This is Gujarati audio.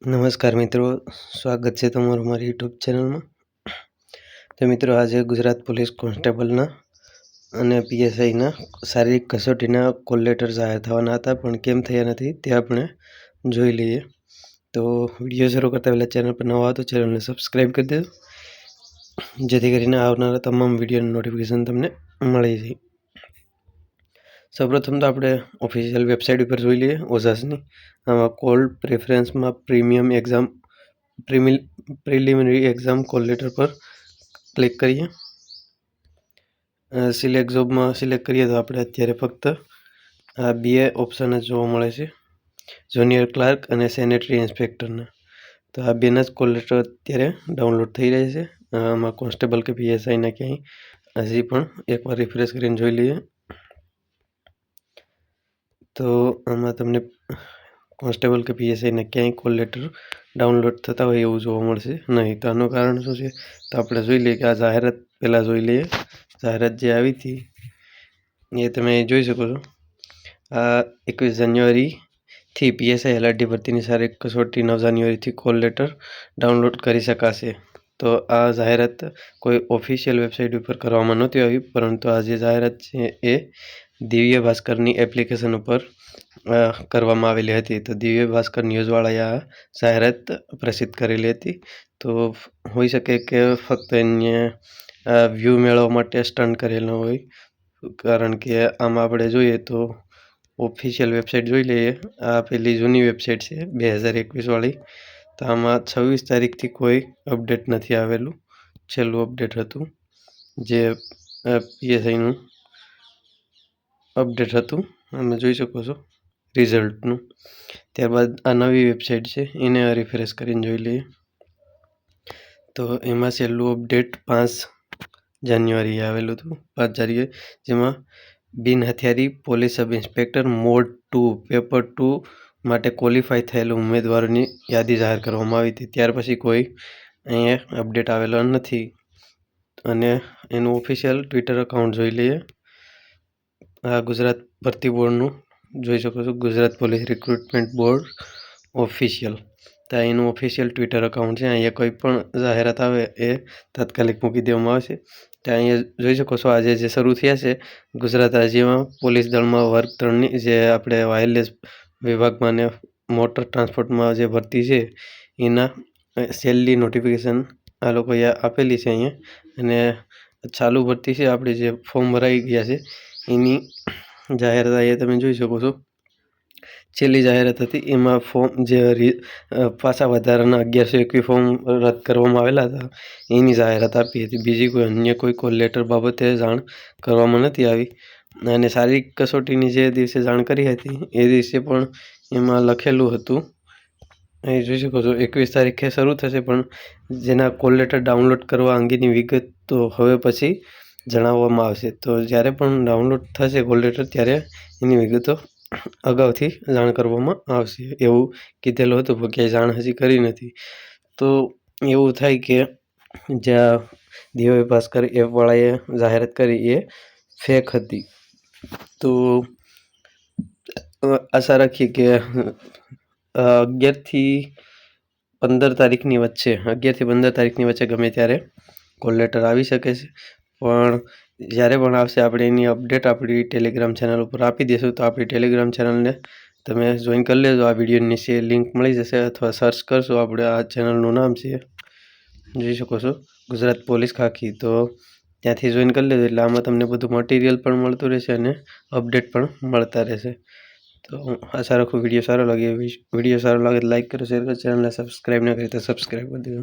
નમસ્કાર મિત્રો, સ્વાગત છે તમારું મારી યુટ્યુબ ચેનલમાં. તો મિત્રો, આજે ગુજરાત પોલીસ કોન્સ્ટેબલના અને પીએસઆઈના શારીરિક કસોટીના કોલ લેટર જાહેર થવાના હતા, પણ કેમ થયા નથી તે આપણે જોઈ લઈએ. તો વિડીયો શરૂ કરતાં પહેલાં ચેનલ પર નવા હો તો ચેનલને સબસ્ક્રાઈબ કરી દેજો, જેથી કરીને આવનારા તમામ વિડીયોનું નોટિફિકેશન તમને મળી જાય. સૌપ્રથમ તો આપણે ઓફિશિયલ વેબસાઇટ ઉપર જોઈ લઈએ ઓઝાસની. આમાં કોલ પ્રેફરન્સમાં પ્રિલિમિનરી એક્ઝામ કોલ લેટર પર ક્લિક કરીએ. સિલેક્ટ જોબમાં સિલેક્ટ કરીએ તો આપણે અત્યારે ફક્ત આ બે ઓપ્શન જ જોવા મળે છે, જુનિયર ક્લાર્ક અને સેનેટરી ઇન્સ્પેક્ટરના. તો આ બેના જ કોલ લેટર અત્યારે ડાઉનલોડ થઈ રહે છે. આમાં કોન્સ્ટેબલ કે પીએસઆઈના ક્યાંય હજી પણ એકવાર રિફ્રેશ કરીને જોઈ લઈએ. તો આમાં તમને કોન્સ્ટેબલ કે પીએસઆઈને ક્યાંય કોલ લેટર ડાઉનલોડ થતા હોય એવું જોવા મળશે નહીં. તો આનું કારણ શું છે તો આપણે જોઈ લઈએ કે આ જાહેરાત પહેલાં જોઈ લઈએ. જાહેરાત જે આવી હતી એ તમે જોઈ શકો છો. આ 21 જાન્યુઆરીથી પીએસઆઈ એલઆરડી ભરતીની શારીરિક કસોટી 9 જાન્યુઆરીથી કોલ લેટર ડાઉનલોડ કરી શકાશે. તો આ જાહેરાત કોઈ ઓફિશિયલ વેબસાઇટ ઉપર કરવામાં નહોતી આવી, પરંતુ આ જે જાહેરાત છે એ દિવ્ય ભાસ્કરની એપ્લિકેશન ઉપર કરવામાં આવેલી હતી. તો દિવ્ય ભાસ્કર ન્યૂઝવાળાએ આ જાહેરાત પ્રસિદ્ધ કરેલી હતી. તો હોઈ શકે કે ફક્ત એને વ્યૂ મેળવવા માટે સ્ટન્ટ કરેલો હોય, કારણ કે આમાં આપણે જોઈએ તો ઓફિશિયલ વેબસાઇટ જોઈ લઈએ. આ પેલી જૂની વેબસાઇટ છે 2021 વાળી. તો આમાં 26 તારીખથી કોઈ અપડેટ નથી આવેલું. છેલ્લું અપડેટ હતું જે પીએસઆઈનું અપડેટ હતું, તમે જોઈ શકો છો રિઝલ્ટનું. ત્યારબાદ આ નવી વેબસાઇટ છે એને રિફ્રેશ કરીને જોઈ લઈએ. તો એમાં છેલ્લું અપડેટ 5 જાન્યુઆરીએ આવેલું હતું, 5 જાન્યુઆરી, જેમાં બિન હથિયારી police sub inspector mode 2 paper 2 માટે ક્વોલિફાય થયેલ ઉમેદવારોની યાદી જાહેર કરવામાં આવી હતી. ત્યાર પછી કોઈ અહીંયા અપડેટ આવેલો નથી. અને એનું ઓફિશિયલ ટ્વિટર એકાઉન્ટ જોઈ લઈએ. આ ગુજરાત ભરતી બોર્ડનું જોઈ શકો છો, Gujarat police recruitment board official. તો એનું ઓફિશિયલ ટ્વિટર એકાઉન્ટ છે. અહીંયા કોઈ પણ જાહેરાત આવે એ તાત્કાલિક મૂકી દેવામાં આવશે. તો અહીંયા જોઈ શકો છો આજે જે શરૂ થયા છે ગુજરાત રાજ્યમાં પોલીસ દળમાં વર્ગ 3ની જે આપણે વાયરલેસ વિભાગમાં ને મોટર ટ્રાન્સપોર્ટમાં જે ભરતી છે એના છેલ્લી નોટિફિકેશન આ લોકોએ આપેલી છે અહીંયા. અને ચાલુ ભરતી છે આપણે જે ફોર્મ ભરાઈ ગયા છે એની જાહેરાત અહીંયા તમે જોઈ શકો છો. છેલ્લી જાહેરાત હતી એમાં ફોર્મ જે પાછા વધારાના 1121 ફોર્મ રદ કરવામાં આવેલા હતા એની જાહેરાત આપી હતી. બીજી કોઈ અન્ય કોઈ કોલ લેટર બાબતે જાણ કરવામાં નથી આવી. અને શારીરિક કસોટીની જે દિવસે જાણ કરી હતી એ દિવસે પણ એમાં લખેલું હતું, અહીં જોઈ શકો છો 21 તારીખે શરૂ થશે, પણ જેના કોલ લેટર ડાઉનલોડ કરવા અંગેની વિગત તો હવે પછી જણાવવામાં આવશે. તો જ્યારે પણ ડાઉનલોડ થશે કોલ લેટર ત્યારે એની વિગતો અગાઉથી જાણ કરવામાં આવશે એવું કીધેલું હતું, પણ ક્યાંય જાણ હજી કરી નથી. તો એવું થાય કે જ્યાં દિવ્ય ભાસ્કર એપવાળાએ જાહેરાત કરી એ ફેક હતી. તો આશા રાખીએ કે 11 થી 15 તારીખની વચ્ચે ગમે ત્યારે કોલ લેટર આવી શકે છે. પણ જ્યારે પણ આવશે આપણે એની અપડેટ આપણી ટેલિગ્રામ ચેનલ ઉપર આપી દઈશું. તો આપણી ટેલિગ્રામ ચેનલને તમે જોઈન કરી લેજો. આ વિડીયો નીચે લિંક મળી જશે, અથવા સર્ચ કરશો આપણે આ ચેનલનું નામ છે જોઈ શકો છો ગુજરાત પોલીસ ખાકી. તો ત્યાંથી જોઈન કરી લેજો એટલે આમાં તમને બધું મટીરિયલ પણ મળતું રહેશે અને અપડેટ પણ મળતા રહેશે. તો આશા રાખું વિડીયો સારો લાગે તો લાઈક કરો, શેર કરો, ચેનલને સબસ્ક્રાઈબ ન કરી તો સબસ્ક્રાઈબ કરી દેજો.